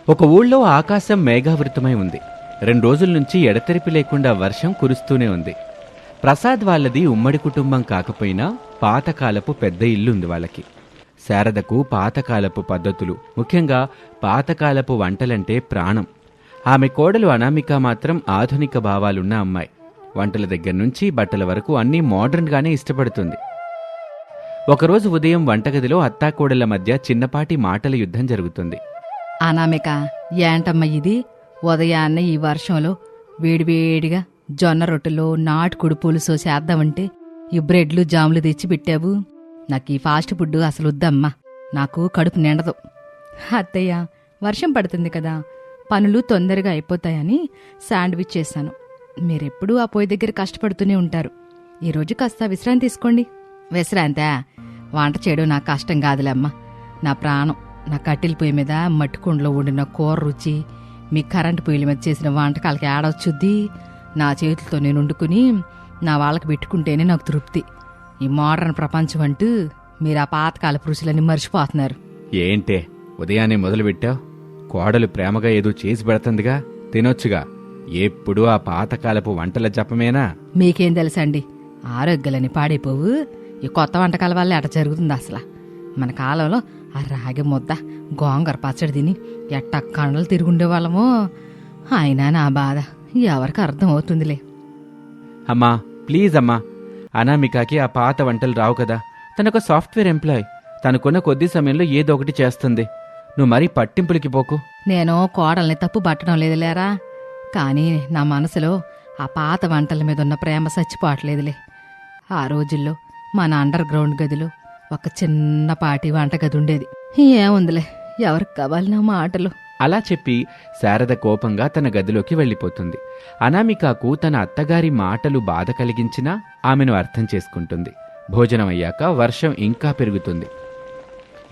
ఒక ఊళ్ళో ఆకాశం మేఘావృతమై ఉంది. 2 రోజుల నుంచి ఎడతెరిపి లేకుండా వర్షం కురుస్తూనే ఉంది. ప్రసాద్ వాళ్ళది ఉమ్మడి కుటుంబం కాకపోయినా పాతకాలపు పెద్ద ఇల్లుంది వాళ్ళకి. శారదకు పాతకాలపు పద్ధతులు, ముఖ్యంగా పాతకాలపు వంటలంటే ప్రాణం. ఆమె కోడలు అనామిక మాత్రం ఆధునిక భావాలున్న అమ్మాయి. వంటల దగ్గర నుంచి బట్టల వరకు అన్నీ మోడర్న్గానే ఇష్టపడుతుంది. ఒకరోజు ఉదయం వంటగదిలో అత్తాకోడళ్ల మధ్య చిన్నపాటి మాటల యుద్ధం జరుగుతుంది. అనామిక, ఏంటమ్మ ఇది? ఉదయాన్నే ఈ వర్షంలో వేడివేడిగా జొన్న రొట్టెలో నాటుకుడు పులుసు చేద్దామంటే ఈ బ్రెడ్లు జాములు తెచ్చి పెట్టావు. నాకు ఈ ఫాస్ట్ ఫుడ్ అసలు వద్దమ్మా, నాకు కడుపు నిండదు. అత్తయ్య, వర్షం పడుతుంది కదా, పనులు తొందరగా అయిపోతాయని శాండ్విచ్ చేశాను. మీరెప్పుడూ ఆ పొయ్యి దగ్గర కష్టపడుతూనే ఉంటారు. ఈరోజు కాస్త విశ్రాంతి తీసుకోండి. విశ్రాంతా? వంట చేయడం నాకు కష్టం కాదులేమ్మా, నా ప్రాణం. నా కట్టెల పొయ్యి మీద మట్టికుండలో వండిన కూర రుచి మీ కరెంటు పొయ్యిల మీద చేసిన వంటకాలకి ఆడవచ్చుద్ది. నా చేతులతో నేను వండుకుని నా వాళ్ళకి పెట్టుకుంటేనే నాకు తృప్తి. ఈ మోడర్న్ ప్రపంచం అంటూ మీరు ఆ పాతకాలపు రుచులన్నీ మర్చిపోతున్నారు. ఏంటే ఉదయాన్నే మొదలుపెట్టావు? కోడలు ప్రేమగా ఏదో చేసి పెడుతుందిగా, తినొచ్చుగా. ఎప్పుడూ ఆ పాతకాలపు వంటల జపమేనా? మీకేం తెలుసండి, ఆరోగ్యాలని పాడైపోవు. ఈ కొత్త వంటకాల వల్ల ఎట జరుగుతుంది అసలు. మన కాలంలో ఆ రాగి ముద్ద గోంగూర పచ్చడి తిని ఎట్ట కండలు తిరుగుండేవాళ్ళమో. అయినా నా బాధ ఎవరికి అర్థం అవుతుందిలే. అమ్మా ప్లీజ్ అమ్మా, అనామికకి ఆ పాత వంటలు రావు కదా. తనొక సాఫ్ట్వేర్ ఎంప్లాయ్. తనకున్న కొద్ది సమయంలో ఏదో ఒకటి చేస్తుంది. నువ్వు మరీ పట్టింపులకి పోకు. నేను కోడల్ని తప్పు పట్టడం లేదులేరా, కానీ నా మనసులో ఆ పాత వంటల మీద ఉన్న ప్రేమ చచ్చిపోవట్లేదులే. ఆ రోజుల్లో మన అండర్ గ్రౌండ్ గదిలో ఒక చిన్నపాటి వంటగది ఉండేది. ఏముందిలే, ఎవరికి కావాలి నా మాటలు? అలా చెప్పి శారద కోపంగా తన గదిలోకి వెళ్ళిపోతుంది. అనామికకు తన అత్తగారి మాటలు బాధ కలిగించినా ఆమెను అర్థం చేసుకుంటుంది. భోజనం అయ్యాక వర్షం ఇంకా పెరుగుతుంది.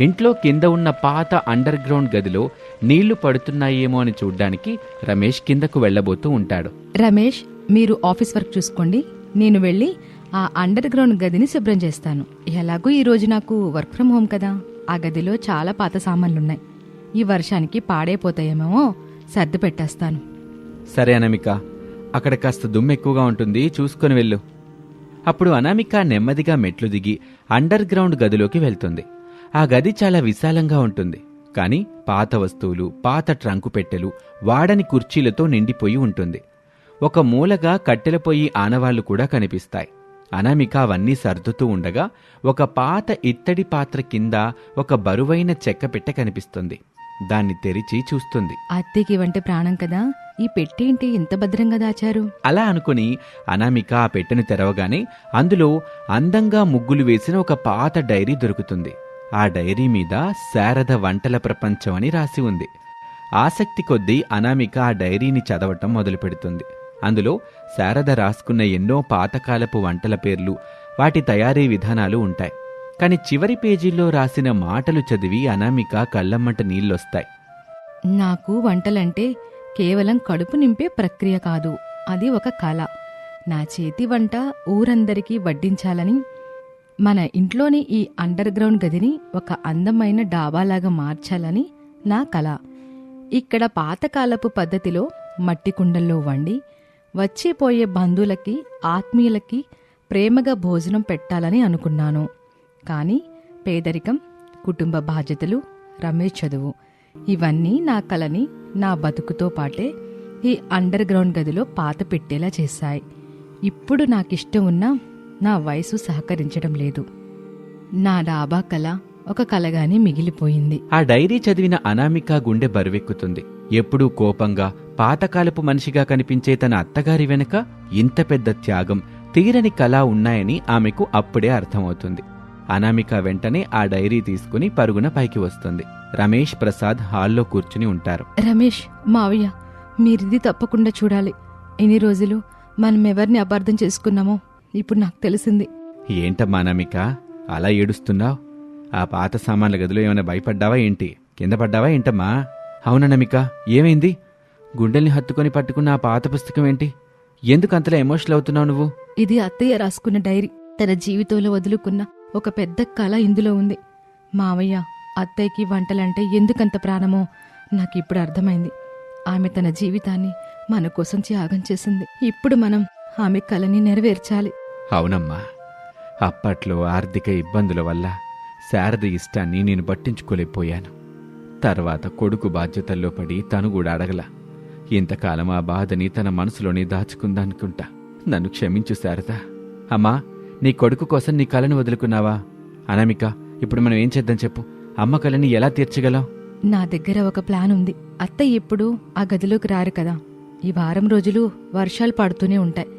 ఇంట్లో కింద ఉన్న పాత అండర్ గ్రౌండ్ గదిలో నీళ్లు పడుతున్నాయేమో అని చూడ్డానికి రమేష్ కిందకు వెళ్లబోతూ ఉంటాడు. రమేష్, మీరు ఆఫీస్ వర్క్ చూసుకోండి, నేను వెళ్ళి ఆ అండర్ గ్రౌండ్ గదిని శుభ్రం చేస్తాను. ఎలాగూ ఈరోజు నాకు వర్క్ ఫ్రం హోమ్ కదా, ఆ గదిలో చాలా పాత సామాన్లున్నాయి. ఈ వర్షానికి పాడైపోతాయేమో, సర్ది పెట్టేస్తాను. సరే అనామిక, అక్కడ కాస్త దుమ్ము ఎక్కువగా ఉంటుంది, చూసుకొని వెళ్ళు. అప్పుడు అనామిక నెమ్మదిగా మెట్లు దిగి అండర్ గ్రౌండ్ గదిలోకి వెళ్తుంది. ఆ గది చాలా విశాలంగా ఉంటుంది, కానీ పాత వస్తువులు, పాత ట్రంకు పెట్టెలు, వాడని కుర్చీలతో నిండిపోయి ఉంటుంది. ఒక మూలగా కట్టెల పొయ్యి ఆనవాళ్లు కూడా కనిపిస్తాయి. అనామిక అవన్నీ సర్దుతూ ఉండగా ఒక పాత ఇత్తడి పాత్ర కింద ఒక బరువైన చెక్క పెట్టె కనిపిస్తుంది. దాన్ని తెరిచి చూస్తుంది. అత్తేకి వంటే ప్రాణం కదా, ఈ పెట్టేంటి ఇంత భద్రంగా దాచారు? అలా అనుకుని అనామిక ఆ పెట్టెను తెరవగానే అందులో అందంగా ముగ్గులు వేసిన ఒక పాత డైరీ దొరుకుతుంది. ఆ డైరీ మీద శారద వంటల ప్రపంచం అని రాసి ఉంది. ఆసక్తి కొద్దీ అనామిక ఆ డైరీని చదవటం మొదలుపెడుతుంది. అందులో శారద రాసుకున్న ఎన్నో పాతకాలపు వంటల పేర్లు, వాటి తయారీ విధానాలు ఉంటాయి. కాని చివరి పేజీల్లో రాసిన మాటలు చదివి అనామిక కళ్ళమ్మట నీళ్లొస్తాయి. నాకు వంటలంటే కేవలం కడుపు నింపే ప్రక్రియ కాదు, అది ఒక కళ. నా చేతి వంట ఊరందరికీ వడ్డించాలని, మన ఇంట్లోని ఈ అండర్ గ్రౌండ్ గదిని ఒక అందమైన డాబాలాగా మార్చాలని నా కళ. ఇక్కడ పాతకాలపు పద్ధతిలో మట్టి కుండల్లో వండి వచ్చిపోయే బంధువులకి, ఆత్మీయులకి ప్రేమగా భోజనం పెట్టాలని అనుకున్నాను. కానీ పేదరికం, కుటుంబ బాధ్యతలు, రమేష్ చదువు, ఇవన్నీ నా కలని నా బతుకుతో పాటే ఈ అండర్ గ్రౌండ్ గదిలో పాత పెట్టేలా చేశాయి. ఇప్పుడు నాకిష్టం ఉన్నా నా వయసు సహకరించడం లేదు. నా డాబా కళ ఒక కలగానే మిగిలిపోయింది. ఆ డైరీ చదివిన అనామిక గుండె బరువెక్కుతుంది. ఎప్పుడూ కోపంగా, పాతకాలపు మనిషిగా కనిపించే తన అత్తగారి వెనుక ఇంత పెద్ద త్యాగం, తీరని కళ ఉన్నాయని ఆమెకు అప్పుడే అర్థమవుతుంది. అనామిక వెంటనే ఆ డైరీ తీసుకుని పరుగున పైకి వస్తుంది. రమేష్, ప్రసాద్ హాల్లో కూర్చుని ఉంటారు. రమేష్, మావయ్య, మీరిది తప్పకుండా చూడాలి. ఎన్ని రోజులు మనం ఎవరిని అపార్థం చేసుకున్నామో ఇప్పుడు నాకు తెలిసింది. ఏంటమ్మా అనామిక అలా ఏడుస్తున్నావు? ఆ పాత సామాన్ల గదిలో ఏమైనా భయపడ్డావా ఏంటి? కింద పడ్డావా ఏంటమ్మా? అవుననామిక, ఏమైంది? గుండెల్ని హత్తుకొని పట్టుకున్న ఆ పాత పుస్తకం ఏంటి? ఎందుకు అంతలా ఎమోషనల్ అవుతున్నావు నువ్వు? ఇది అత్తయ్య రాసుకున్న డైరీ. తన జీవితంలో వదులుకున్న ఒక పెద్ద కళ ఇందులో ఉంది. మావయ్య, అత్తయ్యకి వంటలంటే ఎందుకంత ప్రాణమో నాకిప్పుడు అర్థమైంది. ఆమె తన జీవితాన్ని మన కోసం త్యాగం చేసింది. ఇప్పుడు మనం ఆమె కలని నెరవేర్చాలి. అవునమ్మా, అప్పట్లో ఆర్థిక ఇబ్బందుల వల్ల శారద ఇష్టాన్ని నేను పట్టించుకోలేకపోయాను. తర్వాత కొడుకు బాధ్యతల్లో పడి తను కూడా అడగల. ఇంతకాలం ఆ బాధని తన మనసులోనే దాచుకుందనుకుంటా. నన్ను క్షమించు శారద. అమ్మా, నీ కొడుకు కోసం నీ కలను వదులుకున్నావా? అనామిక, ఇప్పుడు మనం ఏం చేద్దాం చెప్పు. అమ్మ కలని ఎలా తీర్చగలం? నా దగ్గర ఒక ప్లాన్ ఉంది. అత్తయ్య ఎప్పుడు ఆ గదిలోకి రారు కదా. ఈ వారం రోజులు వర్షాలు పడుతూనే ఉంటాయి.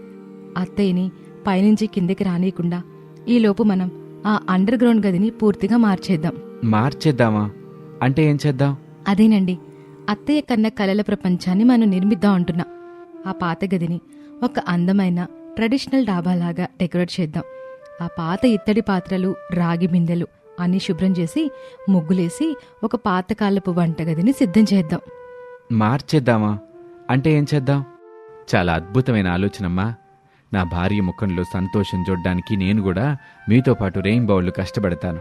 అత్తయ్యని పైనుంచి కిందికి రానియకుండా ఈలోపు మనం ఆ అండర్ గ్రౌండ్ గదిని పూర్తిగా మార్చేద్దాం. మార్చేద్దామా? అంటే ఏం చేద్దాం? అదేనండి, అత్తయ్య కన్న కలల ప్రపంచాన్ని మనం నిర్మిద్దాం అంటున్నా. ఆ పాత గదిని ఒక అందమైన ట్రెడిషనల్ డాబాలాగా డెకరేట్ చేద్దాం. ఆ పాత ఇత్తడి పాత్రలు, రాగి బిందెలు అన్నీ శుభ్రం చేసి ముగ్గులేసి ఒక పాతకాలపు వంటగదిని సిద్ధం చేద్దాం. మార్చేద్దామా? అంటే ఏం చేద్దాం? చాలా అద్భుతమైన ఆలోచనమ్మా. నా భార్య ముఖంలో సంతోషం చూడ్డానికి నేను కూడా మీతో పాటు రెయిన్బౌళ్ళు కష్టపడతాను.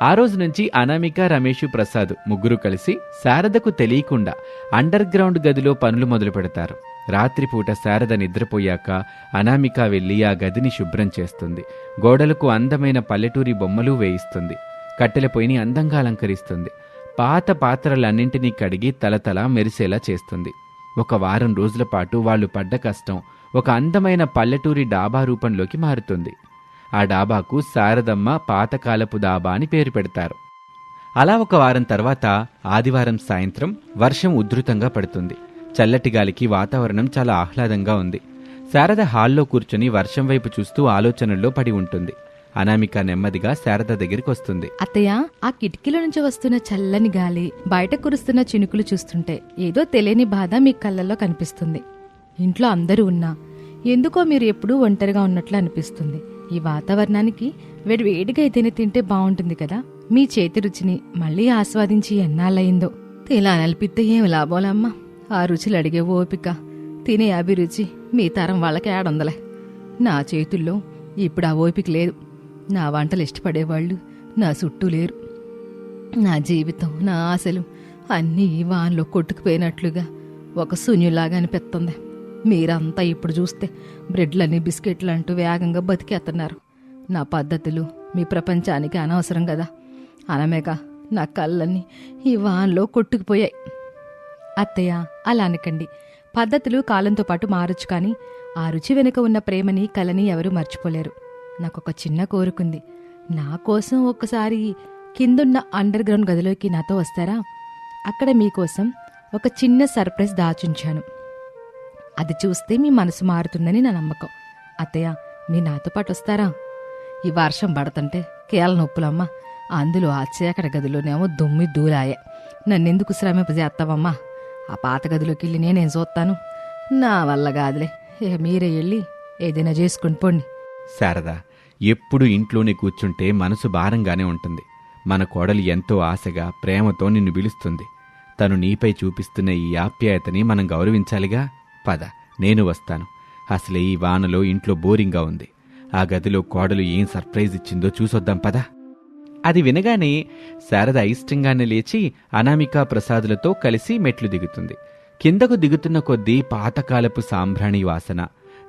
ఆ రోజు నుంచి అనామిక, రమేష్, ప్రసాద్ ముగ్గురు కలిసి శారదకు తెలియకుండా అండర్ గ్రౌండ్ గదిలో పనులు మొదలు పెడతారు. రాత్రిపూట శారద నిద్రపోయాక అనామిక వెళ్లి ఆ గదిని శుభ్రం చేస్తుంది. గోడలకు అందమైన పల్లెటూరి బొమ్మలు వేయిస్తుంది. కట్టెల పొయ్యిని అందంగా అలంకరిస్తుంది. పాత పాత్రలన్నింటినీ కడిగి తలతల మెరిసేలా చేస్తుంది. ఒక వారం రోజుల పాటు వాళ్లు పడ్డ కష్టం ఒక అందమైన పల్లెటూరి డాబా రూపంలోకి మారుతుంది. ఆ డాబాకు శారదమ్మ పాతకాలపు డాబా అని పేరు పెడతారు. అలా ఒక వారం తర్వాత ఆదివారం సాయంత్రం వర్షం ఉధృతంగా పడుతుంది. చల్లటి గాలికి వాతావరణం చాలా ఆహ్లాదంగా ఉంది. శారద హాల్లో కూర్చుని వర్షం వైపు చూస్తూ ఆలోచనల్లో పడి ఉంటుంది. అనామిక నెమ్మదిగా శారద దగ్గరికి వస్తుంది. అత్తయ్య, ఆ కిటికీలో నుంచి వస్తున్న చల్లని గాలి, బయట కురుస్తున్న చినుకులు చూస్తుంటే ఏదో తెలియని బాధ మీ కళ్ళల్లో కనిపిస్తుంది. ఇంట్లో అందరూ ఉన్నా ఎందుకో మీరు ఎప్పుడూ ఒంటరిగా ఉన్నట్లు అనిపిస్తుంది. ఈ వాతావరణానికి వేడివేడిగా ఏదైనా తింటే బాగుంటుంది కదా. మీ చేతి రుచిని మళ్ళీ ఆస్వాదించి ఎన్నాళ్ళయిందో. ఇలా నలిపితే ఏం లాభోలమ్మా. ఆ రుచులు అడిగే ఓపిక, తినే అభిరుచి మీ తరం వాళ్ళకి ఏడుందలే. నా చేతుల్లో ఇప్పుడు ఆ ఓపిక లేదు. నా వంటలు ఇష్టపడేవాళ్ళు నా చుట్టూ లేరు. నా జీవితం, నా ఆశలు అన్నీ ఈ వాన్లో కొట్టుకుపోయినట్లుగా ఒక శూన్యులాగా అనిపిస్తుంది. మీరంతా ఇప్పుడు చూస్తే బ్రెడ్లని, బిస్కెట్లు అంటూ వేగంగా బతికేస్తున్నారు. నా పద్ధతులు మీ ప్రపంచానికి అనవసరం కదా. అనమేగా నా కళ్ళన్నీ ఈ వాన్లో కొట్టుకుపోయాయి. అత్తయ్య, అలా అనకండి. పద్ధతులు కాలంతో పాటు మారొచ్చు, కానీ ఆ రుచి వెనుక ఉన్న ప్రేమని, కలని ఎవరూ మర్చిపోలేరు. నాకొక చిన్న కోరుకుంది. నా కోసం ఒక్కసారి కిందున్న అండర్ గ్రౌండ్ గదిలోకి నాతో వస్తారా? అక్కడ మీకోసం ఒక చిన్న సర్ప్రైజ్ దాచుంచాను. అది చూస్తే మీ మనసు మారుతుందని నా నమ్మకం. అత్తయ్య, మీ నాతో పాటు వస్తారా? ఈ వర్షం పడుతుంటే కేల నొప్పులమ్మా. అందులో ఆ చీకటి గదిలోనేమో దుమ్మి దూలాయే. నన్నెందుకు శ్రమింప చేస్తావమ్మా? ఆ పాత గదిలోకి వెళ్ళి నేనేం చూస్తాను? నా వల్ల కాదులే. ఇక మీరే వెళ్ళి ఏదైనా చేసుకుని పోండి. శారద, ఎప్పుడు ఇంట్లోనే కూర్చుంటే మనసు భారంగానే ఉంటుంది. మన కోడలు ఎంతో ఆశగా, ప్రేమతో నిన్ను పిలుస్తుంది. తను నీపై చూపిస్తున్న ఈ ఆప్యాయతని మనం గౌరవించాలిగా. పద, నేను వస్తాను. అసలే ఈ వానలో ఇంట్లో బోరింగ్గా ఉంది. ఆ గదిలో కోడలు ఏం సర్ప్రైజ్ ఇచ్చిందో చూసొద్దాం పద. అది వినగానే శారద అయిష్టంగానే లేచి అనామిక, ప్రసాదులతో కలిసి మెట్లు దిగుతుంది. కిందకు దిగుతున్న కొద్దీ పాతకాలపు సాంబ్రాణి వాసన,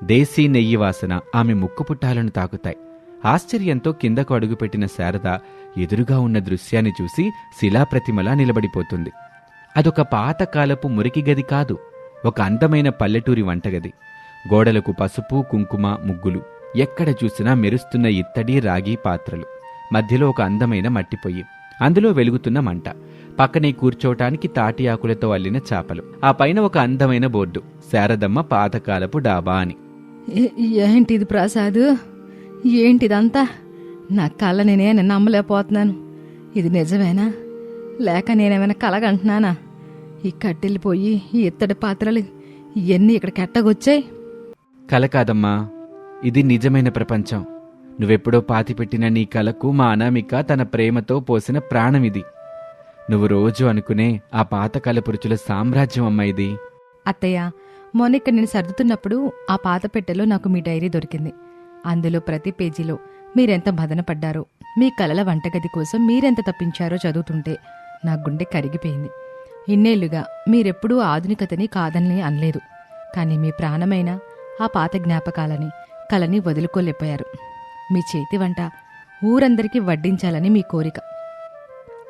దేశీ నెయ్యి వాసన ఆమె ముక్కు పుట్టాలను తాకుతాయి. ఆశ్చర్యంతో కిందకు అడుగుపెట్టిన శారద ఎదురుగా ఉన్న దృశ్యాన్ని చూసి శిలాప్రతిమలా నిలబడిపోతుంది. అదొక పాతకాలపు మురికి గది కాదు, ఒక అందమైన పల్లెటూరి వంటగది. గోడలకు పసుపు, కుంకుమ ముగ్గులు, ఎక్కడ చూసినా మెరుస్తున్న ఇత్తడి, రాగి పాత్రలు, మధ్యలో ఒక అందమైన మట్టిపొయ్యి, అందులో వెలుగుతున్న మంట, పక్కనే కూర్చోటానికి తాటి ఆకులతో అల్లిన చాపలు, ఆ పైన ఒక అందమైన బోర్డు, శారదమ్మ పాతకాలపు డాబా అని. ఏంటిది ప్రసాద్? ఏంటిదంతా? నా కళ్ళ నేనే నమ్మలేకపోతున్నాను. ఇది నిజమేనా, లేక నేనేమైనా కలగంటున్నానా? ఈ కట్టెళ్ళిపోయి ఈ ఇత్తడి పాత్రలు ఇవన్నీ ఇక్కడ కెట్టగొచ్చాయి. కల కాదమ్మా, ఇది నిజమైన ప్రపంచం. నువ్వెప్పుడో పాతిపెట్టిన నీ కలకు మా అనామిక తన ప్రేమతో పోసిన ప్రాణమిది. నువ్వు రోజు అనుకునే ఆ పాతకాలపు రుచుల సామ్రాజ్యం అమ్మా ఇది. అత్తయ్య, మొన్న ఇక్కడ నేను సర్దుతున్నప్పుడు ఆ పాత పెట్టెలో నాకు మీ డైరీ దొరికింది. అందులో ప్రతి పేజీలో మీరెంత మదన పడ్డారో, మీ కలల వంటగది కోసం మీరెంత తప్పించారో చదువుతుంటే నా గుండె కరిగిపోయింది. ఇన్నేళ్లుగా మీరెప్పుడూ ఆధునికతని కాదని అనలేదు. కానీ మీ ప్రాణమైన ఆ పాత జ్ఞాపకాలని, కలని వదులుకోలేకపోయారు. మీ చేతి వంట ఊరందరికీ వడ్డించాలని మీ కోరిక.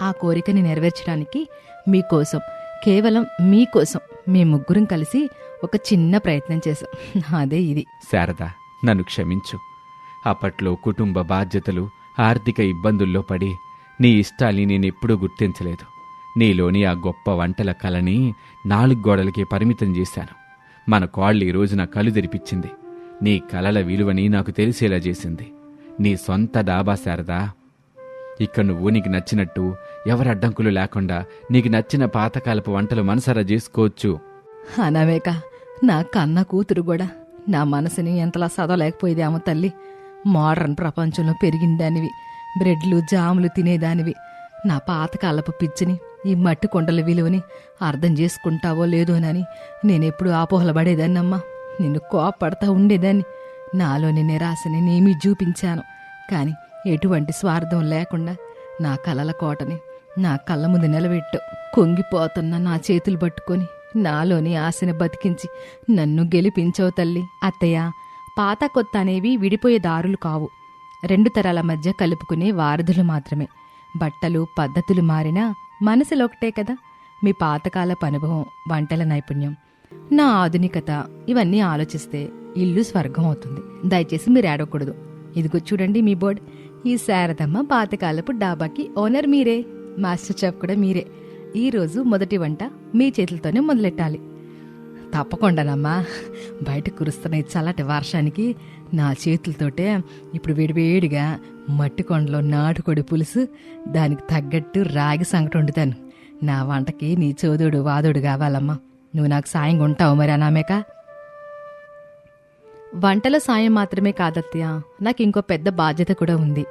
ఆ కోరికని నెరవేర్చడానికి మీకోసం, కేవలం మీకోసం మీ ముగ్గురం కలిసి ఒక చిన్న ప్రయత్నం చేశాం. అదే ఇది. శారద, నన్ను క్షమించు. అప్పట్లో కుటుంబ బాధ్యతలు, ఆర్థిక ఇబ్బందుల్లో పడి నీ ఇష్టాల్ని నేనెప్పుడూ గుర్తించలేదు. నీలోని ఆ గొప్ప వంటల కలని 4 గోడలకే పరిమితం చేశాను. మన కోళ్ళ ఈ రోజున కలు తెరిపించింది. నీ కలల విలువని నాకు తెలిసేలా చేసింది నీ సొంత డాబా శారదా. ఇక్కడ నువ్వు నీకు నచ్చినట్టు, ఎవరి అడ్డంకులు లేకుండా నీకు నచ్చిన పాతకాలపు వంటలు మనసరా చేసుకోవచ్చు. అనవేక, నా కన్న కూతురు కూడా నా మనసుని ఎంతలా చదవలేకపోయేదేమో తల్లి. మోడర్న్ ప్రపంచంలో పెరిగిందానివి, బ్రెడ్లు జాములు తినేదానివి. నా పాతకాలపు పిచ్చిని, ఈ మట్టి కొండల విలువని అర్థం చేసుకుంటావో లేదోనని నేనెప్పుడు ఆపోహలపడేదాన్నమ్మా. నిన్ను కోపడతా ఉండేదాన్ని. నాలోని నిరాశని నేమీ చూపించాను. కాని ఎటువంటి స్వార్థం లేకుండా నా కలల కోటని నా కళ్ళ ముందు నిలబెట్టు. కొంగిపోతున్న నా చేతులు పట్టుకొని నాలోని ఆశని బతికించి నన్ను గెలిపించవు తల్లి. అత్తయ్య, పాత కొత్త అనేవి విడిపోయే దారులు కావు. 2 తరాల మధ్య కలుపుకునే వారధులు మాత్రమే. బట్టలు, పద్ధతులు మారినా మనసులో ఒకటే కదా. మీ పాతకాలపు అనుభవం, వంటల నైపుణ్యం, నా ఆధునికత, ఇవన్నీ ఆలోచిస్తే ఇల్లు స్వర్గం అవుతుంది. దయచేసి మీరు ఏడవకూడదు. ఇదిగో చూడండి మీ బోర్డ్. ఈ శారదమ్మ పాతకాలపు డాబాకి ఓనర్ మీరే, మాస్టర్ చెఫ్ కూడా మీరే. ఈరోజు మొదటి వంట మీ చేతులతోనే మొదలెట్టాలి. తప్పకుండానమ్మా. బయట కురుస్తున్న ఈ చల్లటి వర్షానికి నా చేతులతోటే ఇప్పుడు వేడివేడిగా మట్టి కొండలో నాటుకోడి పులుసు, దానికి తగ్గట్టు రాగి సంగటి వండుతాను. నా వంటకి నీ చోదోడు వాదోడు కావాలమ్మా. నువ్వు నాకు సాయంగా ఉంటావు మరి అనామేక? వంటల సాయం మాత్రమే కాదత్తయ్య, నాకు ఇంకో పెద్ద బాధ్యత కూడా ఉంది.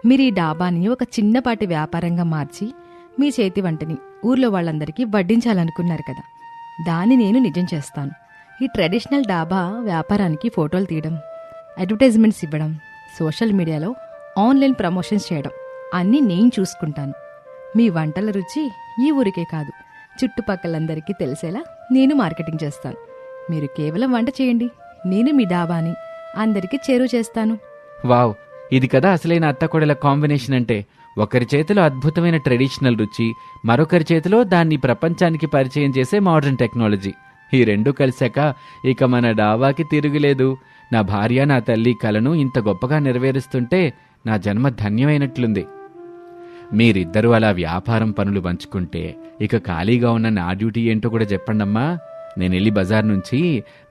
మీరు ఈ డాబాని ఒక చిన్నపాటి వ్యాపారంగా మార్చి మీ చేతి వంటని ఊర్లో వాళ్ళందరికీ వడ్డించాలనుకున్నారు కదా. దాన్ని నేను నిజం చేస్తాను. ఈ ట్రెడిషనల్ డాబా వ్యాపారానికి ఫోటోలు తీయడం, అడ్వర్టైజ్మెంట్స్ ఇవ్వడం, సోషల్ మీడియాలో ఆన్లైన్ ప్రమోషన్స్ చేయడం అన్నీ నేను చూసుకుంటాను. మీ వంటల రుచి ఈ ఊరికే కాదు, చుట్టుపక్కలందరికీ తెలిసేలా నేను మార్కెటింగ్ చేస్తాను. మీరు కేవలం వంట చేయండి, నేను మీ డాబాని అందరికీ చేరువ చేస్తాను. వావ్, ఇది కదా అసలైన అత్తకోడల కాంబినేషన్ అంటే. ఒకరి చేతిలో అద్భుతమైన ట్రెడిషనల్ రుచి, మరొకరి చేతిలో దాన్ని ప్రపంచానికి పరిచయం చేసే మోడర్న్ టెక్నాలజీ. ఈ రెండూ కలిశాక ఇక మన డాబాకి తిరుగులేదు. నా భార్య, నా తల్లి కలను ఇంత గొప్పగా నెరవేరుస్తుంటే నా జన్మ ధన్యమైనట్లుంది. మీరిద్దరూ అలా వ్యాపారం పనులు పంచుకుంటే ఇక ఖాళీగా ఉన్న నా డ్యూటీ ఏంటో కూడా చెప్పండమ్మా. నేనెళ్ళి బజార్ నుంచి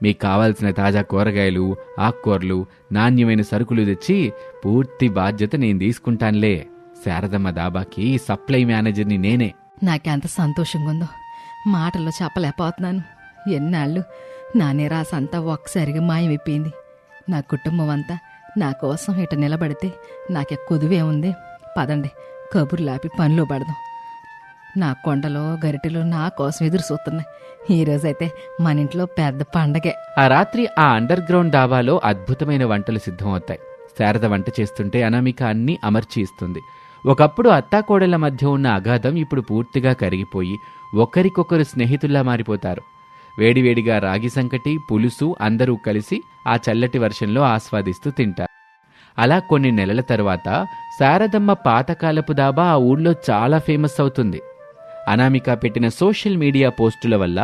మీకు కావాల్సిన తాజా కూరగాయలు, ఆకుకూరలు, నాణ్యమైన సరుకులు తెచ్చి పూర్తి బాధ్యత నేను తీసుకుంటానులే. శారదమ్మ దాబాకి సప్లై మేనేజర్ని నేనే. నాకెంత సంతోషంగా ఉందో మాటల్లో చెప్పలేకపోతున్నాను. ఎన్నాళ్ళు నా నిరాశ అంతా ఒక్కసారిగా మాయమైపోయింది. నా కుటుంబం అంతా నా కోసం ఇట నిలబడితే నాకే కొదువే ఉంది. పదండి, కబుర్లాపి పనిలో పడదాం. నా కొండలో గరిటెలు నా కోసం ఎదురు చూస్తున్నాయి. ఈరోజైతే మన ఇంట్లో పెద్ద పండగే. ఆ రాత్రి ఆ అండర్ గ్రౌండ్ డాబాలో అద్భుతమైన వంటలు సిద్ధమవుతాయి. శారద వంట చేస్తుంటే అనామిక అన్నీ అమర్చి ఇస్తుంది. ఒకప్పుడు అత్తాకోడళ్ల మధ్య ఉన్న అగాధం ఇప్పుడు పూర్తిగా కరిగిపోయి ఒకరికొకరు స్నేహితుల్లా మారిపోతారు. వేడివేడిగా రాగి సంకటి, పులుసు అందరూ కలిసి ఆ చల్లటి వర్షంలో ఆస్వాదిస్తూ తింటారు. అలా కొన్ని నెలల తరువాత శారదమ్మ పాతకాలపు దాబా ఆ ఊళ్ళో చాలా ఫేమస్ అవుతుంది. అనామిక పెట్టిన సోషల్ మీడియా పోస్టుల వల్ల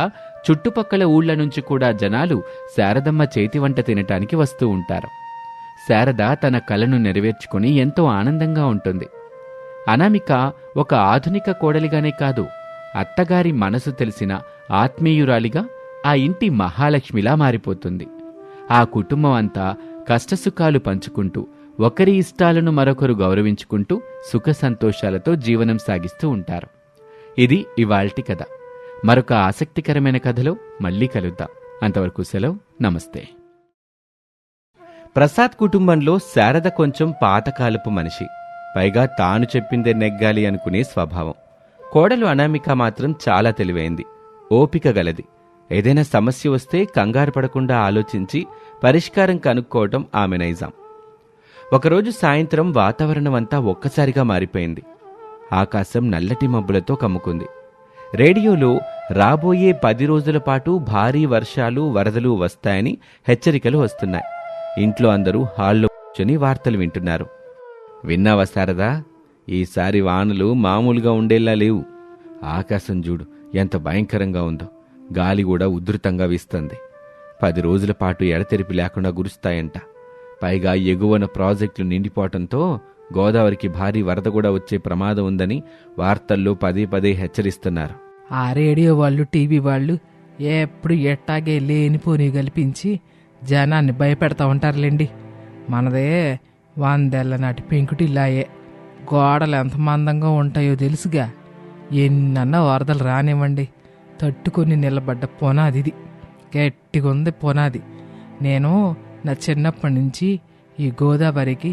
చుట్టుపక్కల ఊళ్ళ నుంచి కూడా జనాలు శారదమ్మ చేతి వంట తినటానికి వస్తూ ఉంటారు. శారద తన కలను నెరవేర్చుకుని ఎంతో ఆనందంగా ఉంటుంది. అనామిక ఒక ఆధునిక కోడలిగానే కాదు, అత్తగారి మనసు తెలిసిన ఆత్మీయురాలిగా ఆ ఇంటి మహాలక్ష్మిలా మారిపోతుంది. ఆ కుటుంబం అంతా కష్టసుఖాలు పంచుకుంటూ, ఒకరి ఇష్టాలను మరొకరు గౌరవించుకుంటూ సుఖ సంతోషాలతో జీవనం సాగిస్తూ ఉంటారు. ఇది ఇవాల్టి కథ. మరొక ఆసక్తికరమైన కథలో మళ్ళీ కలుద్దాం. అంతవరకు సెలవు, నమస్తే. ప్రసాద్ కుటుంబంలో శారద కొంచెం పాతకాలపు మనిషి. పైగా తాను చెప్పిందే నెగ్గాలి అనుకునే స్వభావం. కోడలు అనామిక మాత్రం చాలా తెలివైంది, ఓపిక గలది. ఏదైనా సమస్య వస్తే కంగారు పడకుండా ఆలోచించి పరిష్కారం కనుక్కోవటం ఆమె నైజాం. ఒకరోజు సాయంత్రం వాతావరణం అంతా ఒక్కసారిగా మారిపోయింది. ఆకాశం నల్లటి మబ్బులతో కమ్ముకుంది. రేడియోలో రాబోయే 10 రోజుల పాటు భారీ వర్షాలు వరదలు వస్తాయని హెచ్చరికలు వస్తున్నాయి. ఇంట్లో అందరూ హాల్లో కూర్చొని వార్తలు వింటున్నారు. విన్నావా శారదా, ఈసారి వానలు మామూలుగా ఉండేలా లేవు. ఆకాశం చూడు ఎంత భయంకరంగా ఉందో. గాలి కూడా ఉధృతంగా వీస్తుంది. 10 రోజుల పాటు ఎడతెరిపి లేకుండా కురుస్తాయంట. పైగా ఎగువన ప్రాజెక్టులు నిండిపోవటంతో గోదావరికి భారీ వరద కూడా వచ్చే ప్రమాదం ఉందని వార్తల్లో పదే పదే హెచ్చరిస్తున్నారు. ఆ రేడియో వాళ్ళు టీవీ వాళ్ళు ఎప్పుడు ఎట్టాగే లేనిపోని కల్పించి జనాన్ని భయపెడతా ఉంటారులేండి. మనదే 100 ఏళ్ల నాటి పెంకుటిల్లాయే. గోడలు ఎంత మందంగా ఉంటాయో తెలుసుగా. ఎన్నన్నా వరదలు రానివ్వండి, తట్టుకొని నిలబడ్డ పునాది ఇది. గట్టిగా ఉంది పునాది. నేను నా చిన్నప్పటి నుంచి ఈ గోదావరికి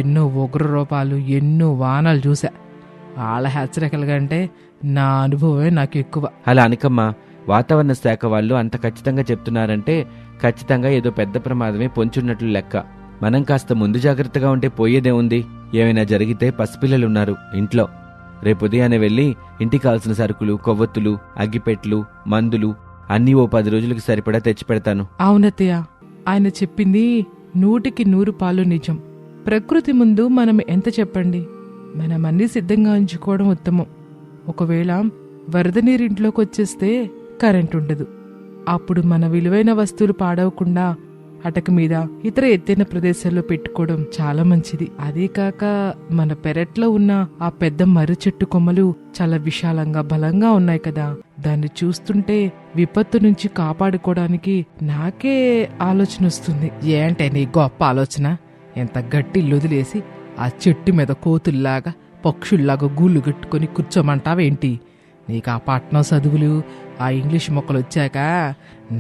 ఎన్నో ఉగ్ర రూపాలు, ఎన్నో వానలు చూసా. వాళ్ళ హెచ్చరికల కంటే నా అనుభవమే నాకు ఎక్కువ. అలా అనకమ్మా, వాతావరణ శాఖ వాళ్ళు అంత ఖచ్చితంగా చెప్తున్నారంటే ఖచ్చితంగా ఏదో పెద్ద ప్రమాదమే పొంచున్నట్లు లెక్క. మనం కాస్త ముందు జాగ్రత్తగా ఉంటే పోయేదే ఉంది. ఏమైనా జరిగితే పసిపిల్లలున్నారు ఇంట్లో. రేపు ఉదయాన్నే వెళ్ళి ఇంటికి కావాల్సిన సరుకులు, కొవ్వొత్తులు, అగ్గిపెట్లు, మందులు అన్నీ ఓ 10 రోజులకు సరిపడా తెచ్చిపెడతాను. అవునత్తయ్య, ఆయన చెప్పింది 100కి 100 పాలు నిజం. ప్రకృతి ముందు మనం ఎంత చెప్పండి, మనం అన్నీ సిద్ధంగా ఉంచుకోవడం ఉత్తమం. ఒకవేళ వరద నీరు ఇంట్లోకి వచ్చేస్తే కరెంట్ ఉండదు. అప్పుడు మన విలువైన వస్తువులు పాడవకుండా అటక మీద ఇతర ఎత్తైన ప్రదేశాల్లో పెట్టుకోవడం చాలా మంచిది. అదే కాక మన పెరట్లో ఉన్న ఆ పెద్ద మర్రి చెట్టు కొమ్మలు చాలా విశాలంగా బలంగా ఉన్నాయి కదా. దాన్ని చూస్తుంటే విపత్తు నుంచి కాపాడుకోవడానికి నాకే ఆలోచన వస్తుంది. ఏంటే నీ గొప్ప ఆలోచన? ఎంత గట్టి వదిలేసి ఆ చెట్టు మీద కోతుల్లాగా పక్షుల్లాగా గూళ్ళు కట్టుకొని కూర్చోమంటావేంటి? నీకు ఆ పట్నం చదువులు, ఆ ఇంగ్లీష్ మొక్కలు వచ్చాక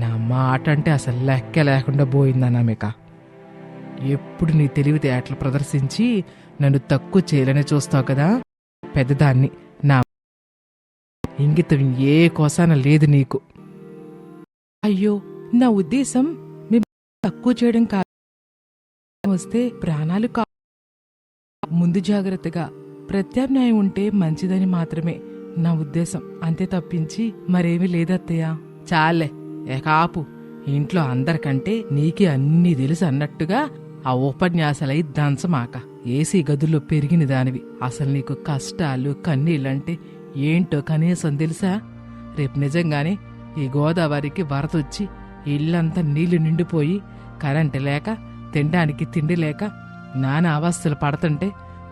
నా మాట అంటే అసలు లెక్క లేకుండా పోయిందన్నామిక. ఎప్పుడు నీ తెలివితేటలు ప్రదర్శించి నన్ను తక్కువ చేయాలని చూస్తావు కదా. పెద్దదాన్ని, నా ఇంగితం ఏ కోసాన లేదు నీకు. అయ్యో, నా ఉద్దేశం మేము తక్కువ చేయడం కాదు. వస్తే ప్రాణాలు ముందు జాగ్రత్తగా ప్రత్యామ్నాయం ఉంటే మంచిదని మాత్రమే నా ఉద్దేశం. అంతే తప్పించి మరేమీ లేదత్తయ్య. చాలే ఏకాపు. ఇంట్లో అందరికంటే నీకే అన్నీ తెలుసు అన్నట్టుగా ఆ ఉపన్యాసాలై దంచమాక. ఏసీ గదుల్లో పెరిగిన దానివి. అసలు నీకు కష్టాలు కన్నీళ్ళంటే ఏంటో కనీసం తెలుసా? రేపు నిజంగానే ఈ గోదావరికి వరదొచ్చి ఇల్లంతా నీళ్లు నిండిపోయి కరెంటు లేక, తినడానికి తిండి లేక నానా అవస్థలు పడుతుంటే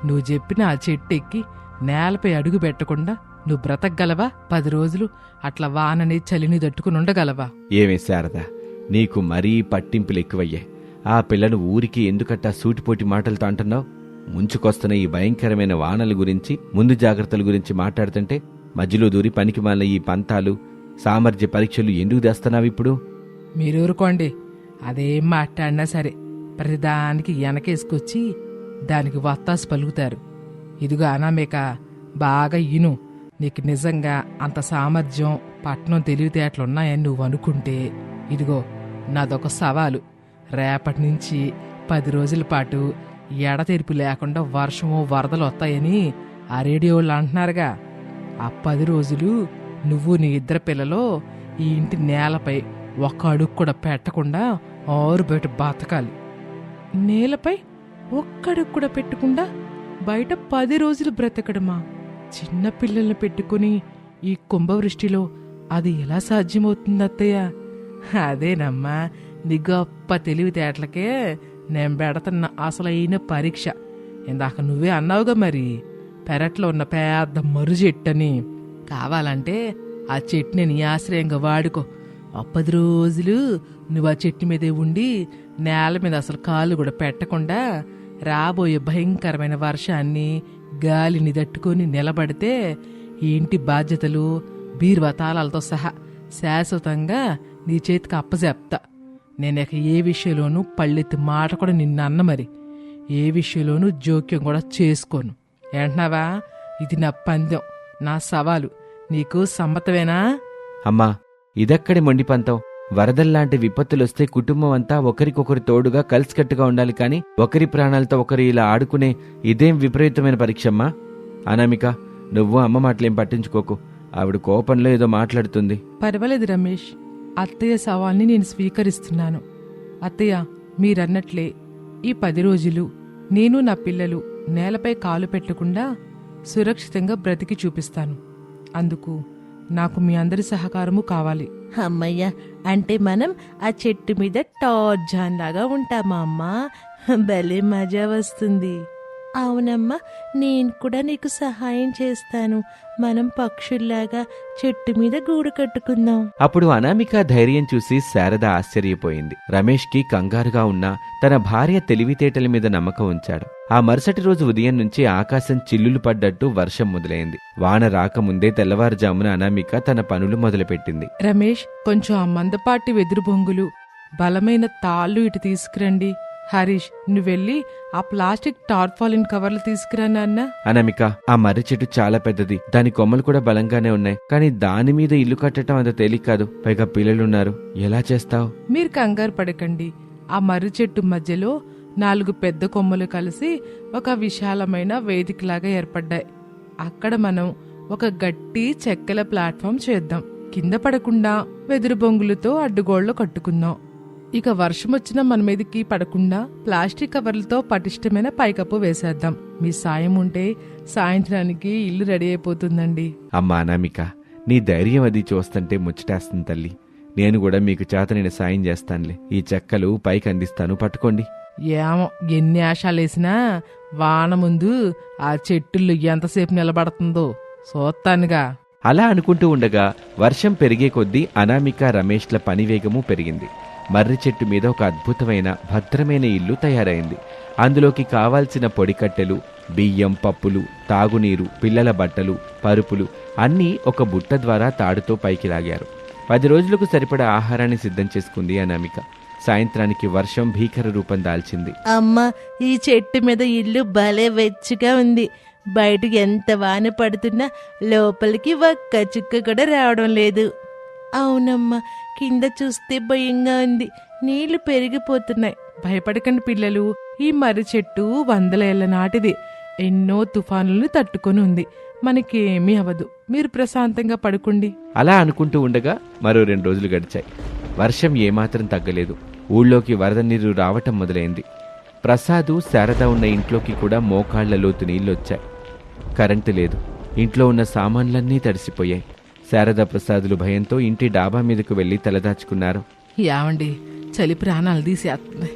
నువ్వు చెప్పిన ఆ చెట్టు ఎక్కి నేలపై అడుగు పెట్టకుండా నువ్వు బ్రతకగలవా? 10 రోజులు అట్లా వానని చలిని తట్టుకుని ఉండగలవా? ఏమే శారదా, నీకు మరీ పట్టింపులు ఎక్కువయ్యాయి. ఆ పిల్లను ఊరికి ఎందుకట్టా సూటిపోటి మాటలతో అంటున్నావు? ముంచుకొస్తున్న ఈ భయంకరమైన వానల గురించి, ముందు జాగ్రత్తల గురించి మాట్లాడుతుంటే మధ్యలో దూరి పనికి మాలిన ఈ పంతాలు, సామర్థ్య పరీక్షలు ఎందుకు తెస్తున్నావిప్పుడు? మీరూరుకోండి. అదేం మాట్లాడినా సరే ప్రతిదానికి వెనకేసుకొచ్చి దానికి వత్తాసు పలుకుతారు. ఇదిగో అనామేక, బాగా ఇను. నీకు నిజంగా అంత సామర్థ్యం, పట్నం తెలివితేటలున్నాయని నువ్వు అనుకుంటే ఇదిగో నాదొక సవాలు. రేపటి నుంచి 10 రోజుల పాటు ఎడతెరిపి లేకుండా వర్షమో వరదలు వస్తాయని ఆ రేడియో వాళ్ళు అంటున్నారుగా. ఆ 10 రోజులు నువ్వు నీ 2 పిల్లలో ఈ ఇంటి నేలపై ఒక్క అడుగు కూడా పెట్టకుండా ఆరు బయట బతకాలి. నేలపై ఒక్కడుగు కూడా పెట్టకుండా బయట 10 రోజులు బ్రతకడమా? చిన్న పిల్లల్ని పెట్టుకుని ఈ కుంభవృష్టిలో అది ఎలా సాధ్యమవుతుంది అత్తయ్య? అదేనమ్మా నీ గొప్ప తెలివితేటలకే నేను పెడుతున్న అసలైన పరీక్ష. ఇందాక నువ్వే అన్నావుగా మరి, పెరట్లో ఉన్న పెద్ద మర్రి చెట్టని. కావాలంటే ఆ చెట్టుని నీ ఆశ్రయంగా వాడుకో. 10 రోజులు నువ్వు ఆ చెట్టు మీదే ఉండి నేల మీద అసలు కాళ్ళు కూడా పెట్టకుండా రాబోయే భయంకరమైన వర్షాన్ని, గాలిని తట్టుకొని నిలబడితే ఈ ఇంటి బాధ్యతలు బీరువా తాళాలతో సహా శాశ్వతంగా నీ చేతికి అప్పచెప్తా. నేనేక ఏ విషయంలోనూ పళ్ళెత్తి మాట కూడా నిన్ను అన్న మరి. ఏ విషయంలోనూ జోక్యం కూడా చేసుకోను. ఏంటన్నావా? ఇది నా పందెం, నా సవాలు. నీకు సమ్మతమేనా? అమ్మా, ఇదక్కడి మొండి పంతం. వరదల్లాంటి విపత్తులొస్తే కుటుంబం అంతా ఒకరికొకరు తోడుగా కలిసికట్టుగా ఉండాలి కానీ ఒకరి ప్రాణాలతో ఒకరు ఇలా ఆడుకునే ఇదేం విపరీతమైన పరీక్షమ్మా. అనామిక, నువ్వు అమ్మ మాటలేం పట్టించుకోకు. ఆవిడ కోపంలో ఏదో మాట్లాడుతుంది. పర్వాలేదు రమేష్, అత్తయ్య సవాల్ని నేను స్వీకరిస్తున్నాను. అత్తయ్య, మీరన్నట్లే ఈ 10 రోజులు నేను నా పిల్లలు నేలపై కాలు పెట్టకుండా సురక్షితంగా బ్రతికి చూపిస్తాను. అందుకు నాకు మీ అందరి సహకారము కావాలి. అమ్మయ్య, అంటే మనం ఆ చెట్టు మీద టార్జాన్ లాగా ఉంటామా అమ్మా? భలే మజా వస్తుంది. అవునమ్మా, నేను కూడా నీకు సహాయం చేస్తాను. మనం పక్షుల్లాగా చెట్టు మీద గూడు కట్టుకుందాం. అప్పుడు అనామిక ధైర్యం చూసి శారద ఆశ్చర్యపోయింది. రమేష్కి కంగారుగా ఉన్నా తన భార్య తెలివితేటల మీద నమ్మకం ఉంచాడు. ఆ మరుసటి రోజు ఉదయం నుంచి ఆకాశం చిల్లులు పడ్డట్టు వర్షం మొదలైంది. వాన రాకముందే తెల్లవారుజామున అనామిక తన పనులు మొదలుపెట్టింది. రమేష్, కొంచెం ఆ మందపాటి వెదురు బొంగులు, బలమైన తాళ్ళు ఇటు తీసుకురండి. హరీష్, నువ్వెళ్ళి ఆ ప్లాస్టిక్ టార్పాలిన్ కవర్లు తీసుకురా నాన్న. అనామిక, ఆ మర్రి చెట్టు చాలా పెద్దది. దాని కొమ్మలు కూడా బలంగానే ఉన్నాయి. కానీ దాని మీద ఇల్లు కట్టడం అంత తేలిక కాదు. పైగా పిల్లలున్నారు. ఎలా చేస్తావు? మీరు కంగారు పడకండి. ఆ మర్రి చెట్టు మధ్యలో 4 పెద్ద కొమ్మలు కలిసి ఒక విశాలమైన వేదికలాగా ఏర్పడ్డాయి. అక్కడ మనం ఒక గట్టి చెక్కల ప్లాట్ఫామ్ చేద్దాం. కింద పడకుండా వెదురు బొంగులతో అడ్డుగోళ్లు కట్టుకుందాం. ఇక వర్షం వచ్చినా మన మీదకి పడకుండా ప్లాస్టిక్ కవర్లతో పటిష్టమైన పైకప్పు వేసేద్దాం. మీ సాయం ఉంటే సాయంత్రానికి ఇల్లు రెడీ అయిపోతుందండి. అమ్మా అనామిక, నీ ధైర్యం అది చూస్తుంటే ముచ్చటేస్తుంది తల్లి. నేను కూడా మీకు చేతనైన సాయం చేస్తానులే. ఈ చెక్కలు పైకి అందిస్తాను, పట్టుకోండి. ఏమో, ఎన్ని ఆశాలేసినా వాన ముందు ఆ చెట్టుల్లో ఎంతసేపు నిలబడుతుందో చూస్తానుగా. అలా అనుకుంటూ ఉండగా వర్షం పెరిగే కొద్దీ అనామిక రమేష్ల పనివేగము పెరిగింది. మర్రి చెట్టు మీద ఒక అద్భుతమైన భద్రమైన ఇల్లు తయారైంది. అందులోకి కావాల్సిన పొడికట్టెలు, బియ్యం, పప్పులు, తాగునీరు, పిల్లల బట్టలు, పరుపులు అన్నీ ఒక బుట్ట ద్వారా తాడుతో పైకి లాగారు. 10 రోజులకు సరిపడా ఆహారాన్ని సిద్ధం చేసుకుంది అనామిక. సాయంత్రానికి వర్షం భీకర రూపం దాల్చింది. అమ్మా, ఈ చెట్టు మీద ఇల్లు భలే వెచ్చగా ఉంది. బయటకు ఎంత వాన పడుతున్నా లోపలికి ఒక్క చుక్క కూడా రావడం లేదు. అవునమ్మా, కింద చూస్తే భయంగా ఉంది. నీళ్లు పెరిగిపోతున్నాయి. భయపడకండి పిల్లలు, ఈ మర్రి చెట్టు 100 ఏళ్ల నాటిది. ఎన్నో తుఫానులను తట్టుకొని ఉంది. మనకేమీ అవదు. మీరు ప్రశాంతంగా పడుకోండి. అలా అనుకుంటూ ఉండగా మరో 2 రోజులు గడిచాయి. వర్షం ఏమాత్రం తగ్గలేదు. ఊళ్ళోకి వరద నీరు రావటం మొదలైంది. ప్రసాదు, శారద ఉన్న ఇంట్లోకి కూడా మోకాళ్ల లోతు నీళ్లొచ్చాయి. కరెంటు లేదు. ఇంట్లో ఉన్న సామాన్లన్నీ తడిసిపోయాయి. శారద, ప్రసాదులు భయంతో ఇంటి డాబా మీదకు వెళ్లి తలదాచుకున్నారు. యావండి, చలి ప్రాణాలు తీసేస్తుంది.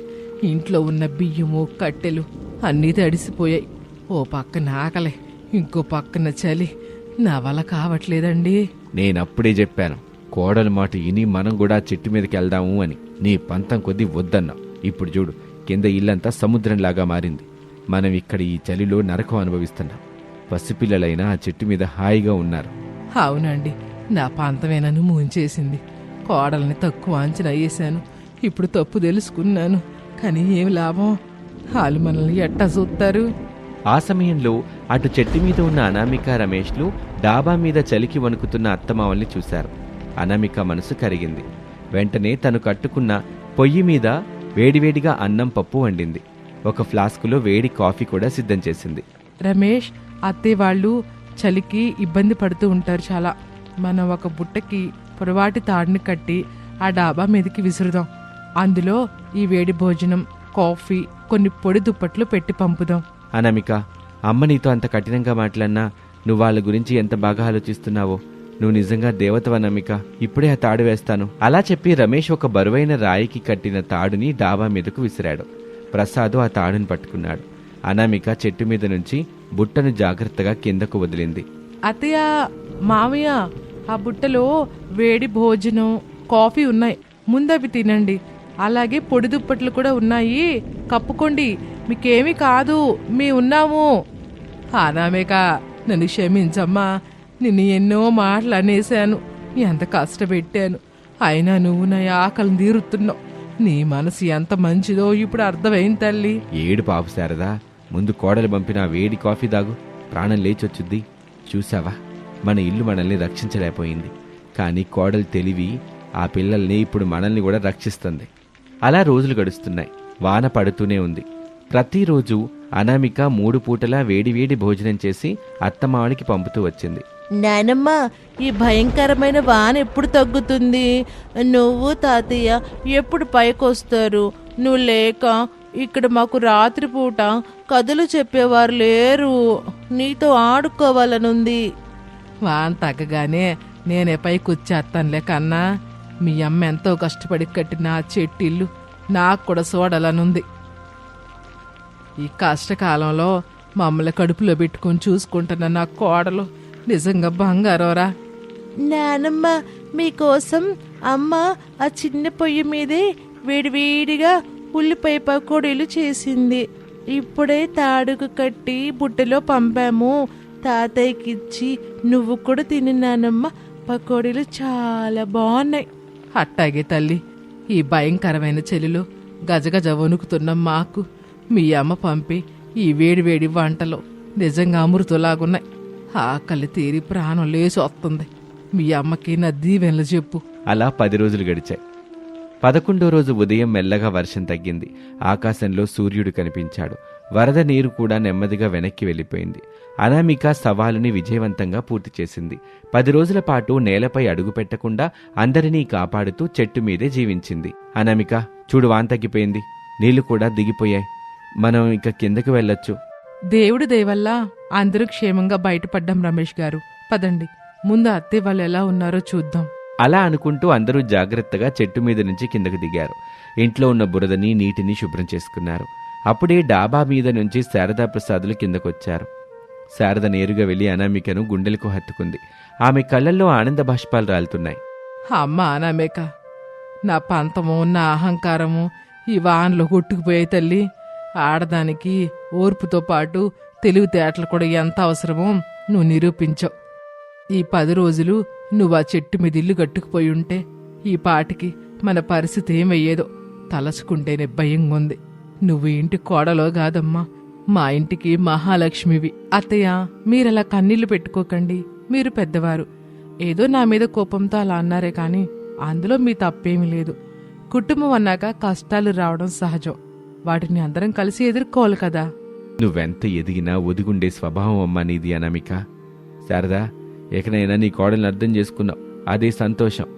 ఇంట్లో ఉన్న బియ్యము, కట్టెలు అన్నీ తడిసిపోయాయి. ఓ పక్కన ఆకలి, ఇంకో పక్కన చలి. నా వల్ల కావట్లేదండి. నేనప్పుడే చెప్పాను, కోడల మాట ఇని మనం కూడా చెట్టు మీదకి వెళ్దాము అని. నీ పంతం కొద్దీ వద్దన్నావు. ఇప్పుడు చూడు, కింద ఇల్లంతా సముద్రంలాగా మారింది. మనం ఇక్కడ ఈ చలిలో నరకం అనుభవిస్తున్నాం. పసిపిల్లలైనా ఆ చెట్టు మీద హాయిగా ఉన్నారు. అవునండి, నా పంతమేనను ముంచేసింది. కోడల్ని తక్కువ అంచనా వేశాను. ఇప్పుడు తప్పు తెలుసుకున్నాను. కానీ ఏం లాభం? వాళ్ళు మనల్ని ఎట్టా చూస్తారు? ఆ సమయంలో అటు చెట్టు మీద ఉన్న అనామిక, రమేష్లు డాబా మీద చలికి వణుకుతున్న అత్తమావల్ని చూశారు. అనామిక మనసు కరిగింది. వెంటనే తను కట్టుకున్న పొయ్యి మీద వేడివేడిగా అన్నం, పప్పు వండింది. ఒక ఫ్లాస్కులో వేడి కాఫీ కూడా సిద్ధం చేసింది. రమేష్, అత్తయ్య వాళ్ళు చలికి ఇబ్బంది పడుతూ ఉంటారు చాలా. మనం ఒక బుట్టకి పొరవాటి తాడుని కట్టి ఆ డాబా మీదకి విసురుదాం. అందులో ఈ వేడి భోజనం, కాఫీ, కొన్ని పొడి దుప్పట్లు పెట్టి పంపుదాం. అనామిక, అమ్మ నీతో అంత కఠినంగా మాట్లాడినా నువ్వు వాళ్ళ గురించి ఎంత బాగా ఆలోచిస్తున్నావో. నువ్వు నిజంగా దేవతవ అనామిక. ఇప్పుడే ఆ తాడు వేస్తాను. అలా చెప్పి రమేష్ ఒక బరువైన రాయికి కట్టిన తాడుని డాబా మీదకు విసిరాడు. ప్రసాదు ఆ తాడుని పట్టుకున్నాడు. అనామిక చెట్టు మీద నుంచి బుట్టను జాగ్రత్తగా కిందకు వదిలింది. అత్తయ్య, మావయ్య, ఆ బుట్టలో వేడి భోజనం, కాఫీ ఉన్నాయి. ముందవి తినండి. అలాగే పొడి దుప్పట్లు కూడా ఉన్నాయి, కప్పుకోండి. మీకేమీ కాదు, మీ ఉన్నాము. అనామిక, నన్ను క్షమించమ్మా. నిన్ను ఎన్నో మాటలు అనేశాను, ఎంత కష్టపెట్టాను. అయినా నువ్వు నా ఆకలిని తీరుతున్నావు. నీ మనసు ఎంత మంచిదో ఇప్పుడు అర్థమైంది తల్లి. ఏడు పాపు శారదా, ముందు కోడలు పంపిన వేడి కాఫీ దాగు, ప్రాణం లేచొచ్చుద్ది. చూసావా, మన ఇల్లు మనల్ని రక్షించలేకపోయింది. కానీ కోడలు తెలివి ఆ పిల్లల్ని ఇప్పుడు మనల్ని కూడా రక్షిస్తుంది. అలా రోజులు గడుస్తున్నాయి. వాన పడుతూనే ఉంది. ప్రతిరోజు అనామిక 3 పూటలా వేడివేడి భోజనం చేసి అత్తమామడికి పంపుతూ వచ్చింది. నానమ్మ, ఈ భయంకరమైన వాన ఎప్పుడు తగ్గుతుంది? నువ్వు తాతయ్య ఎప్పుడు పైకొస్తారు? నువ్వు లేక ఇక్కడ మాకు రాత్రిపూట కథలు చెప్పేవారు లేరు. నీతో ఆడుకోవాలనుంది. వాన తగ్గగానే నేనే పైకి వచ్చేస్తానులే కన్నా. మీ అమ్మ ఎంతో కష్టపడి కట్టిన ఆ చెట్టిల్లు నాకు కూడా చూడాలనుంది. ఈ కష్టకాలంలో మమ్మల్ని కడుపులో పెట్టుకొని చూసుకుంటున్న నా కోడలు నిజంగా బంగారంరా. నానమ్మ, మీకోసం అమ్మ ఆ చిన్న పొయ్యి మీదే వేడివేడిగా ఉల్లిపాయ పకోడీలు చేసింది. ఇప్పుడే తాడుకు కట్టి బుట్టలో పంపాము. తాతయ్యకిచ్చి నువ్వు కూడా తిని నానమ్మ. పకోడీలు చాలా బాగున్నాయి. అట్టాగే తల్లి. ఈ భయంకరమైన చలిలో గజగజ వణుకుతున్న మాకు మీ అమ్మ పంపి ఈ వేడివేడి వంటలు నిజంగా అమృతలాగున్నాయి. ఆకలి తీరి ప్రాణం లేచి వస్తుంది. మీ అమ్మకి నా దీవెనలు చెప్పు. అలా 10 రోజులు గడిచాయి. 11వ రోజు ఉదయం మెల్లగా వర్షం తగ్గింది. ఆకాశంలో సూర్యుడు కనిపించాడు. వరద నీరు కూడా నెమ్మదిగా వెనక్కి వెళ్ళిపోయింది. అనామిక సవాలుని విజయవంతంగా పూర్తి చేసింది. 10 రోజుల పాటు నేలపై అడుగు పెట్టకుండా అందరినీ కాపాడుతూ చెట్టు మీదే జీవించింది. అనామిక, చూడు, వాన తగ్గిపోయింది, నీళ్లు కూడా దిగిపోయాయి. మనం ఇక కిందకి వెళ్ళొచ్చు. దేవుడి దయవల్ల అందరూ క్షేమంగా బయటపడ్డాం రమేష్ గారు. పదండి, ముందు అత్తయ్య వాళ్ళు ఎలా ఉన్నారో చూద్దాం. అలా అనుకుంటూ అందరూ జాగ్రత్తగా చెట్టు మీద నుంచి కిందకు దిగారు. ఇంట్లో ఉన్న బురదని, నీటిని శుభ్రం చేసుకున్నారు. అప్పుడే డాబా మీద నుంచి శారదా ప్రసాదులు కిందకొచ్చారు. శారద నేరుగా వెళ్లి అనామికను గుండెలకు హత్తుకుంది. ఆమె కళ్ళల్లో ఆనంద బాష్పాలు రాలుతున్నాయి. అమ్మ అనామేక, నా పంతము, నా అహంకారము ఈ వాన్లో కొట్టుకుపోయాయి తల్లి. ఆడదానికి ఓర్పుతో పాటు తెలివితేటలు కూడా ఎంత అవసరమో నువ్వు నిరూపించావు. ఈ 10 రోజులు నువ్వు ఆ చెట్టు మీద ఇల్లు కట్టుకుపోయి ఉంటే ఈ పాటికి మన పరిస్థితి ఏమయ్యేదో తలచుకుంటేనే భయంగా ఉంది. నువ్వు ఇంటి కోడలో కాదమ్మా, మా ఇంటికి మహాలక్ష్మివి. అత్తయ్య, మీరలా కన్నీళ్లు పెట్టుకోకండి. మీరు పెద్దవారు. ఏదో నా మీద కోపంతో అలా అన్నారే కాని అందులో మీ తప్పేమీ లేదు. కుటుంబం అన్నాక కష్టాలు రావడం సహజం. వాటిని అందరం కలిసి ఎదుర్కోవాలి కదా. నువ్వెంత ఎదిగినా ఒదిగుండే స్వభావం అమ్మా నీది అనామిక. శారదా, ఎకనైనా నీ కోడల్ని అర్థం చేసుకున్నావు, అదే సంతోషం.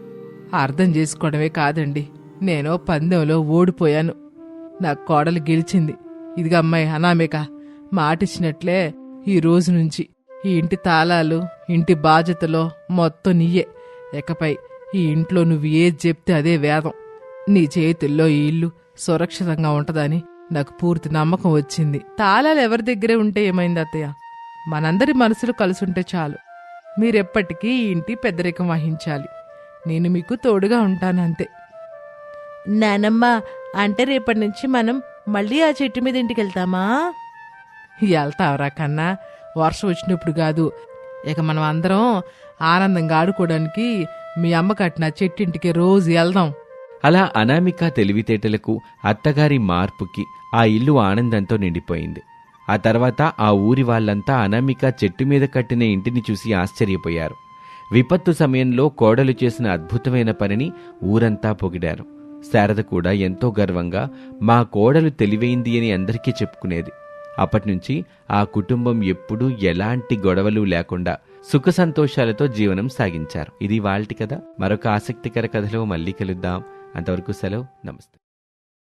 అర్థం చేసుకోవడమే కాదండి, నేను పందెంలో ఓడిపోయాను. నా కోడలు గెలిచింది. ఇదిగా అమ్మాయి అనామిక, మాటిచ్చినట్లే ఈ రోజు నుంచి ఈ ఇంటి తాళాలు, ఇంటి బాధ్యతలో మొత్తం నీయే. ఇకపై ఈ ఇంట్లో నువ్వు ఏది చెప్తే అదే వేదం. నీ చేతుల్లో ఈ ఇల్లు సురక్షితంగా ఉంటదని నాకు పూర్తి నమ్మకం వచ్చింది. తాళాలు ఎవరి దగ్గరే ఉంటే ఏమైంది అత్తయ్య? మనందరి మనసులు కలుసుంటే చాలు. మీరెప్పటికీ ఈ ఇంటి పెద్దరికం వహించాలి. నేను మీకు తోడుగా ఉంటానంతే. నానమ్మ, అంటే రేపటి నుంచి మనం మళ్ళీ ఆ చెట్టు మీద ఇంటికి వెళ్తామా? వెళ్తావరా కన్నా, వర్షం వచ్చినప్పుడు కాదు. ఇక మనం అందరం ఆనందంగా ఆడుకోవడానికి మీ అమ్మ కట్టిన చెట్టింటికి రోజు వెళ్దాం. అలా అనామిక తెలివితేటలకు, అత్తగారి మార్పుకి ఆ ఇల్లు ఆనందంతో నిండిపోయింది. ఆ తర్వాత ఆ ఊరి వాళ్ళంతా అనామిక చెట్టు మీద కట్టిన ఇంటిని చూసి ఆశ్చర్యపోయారు. విపత్తు సమయంలో కోడలు చేసిన అద్భుతమైన పనిని ఊరంతా పొగిడారు. శారద కూడా ఎంతో గర్వంగా మా కోడలు తెలివైంది అని అందరికీ చెప్పుకునేది. అప్పటినుంచి ఆ కుటుంబం ఎప్పుడూ ఎలాంటి గొడవలు లేకుండా సుఖ సంతోషాలతో జీవనం సాగించారు. ఇది వాళ్ళటి కథ. మరొక ఆసక్తికర కథలో మళ్ళీ కలుద్దాం. అంతవరకు సెలవు. నమస్తే.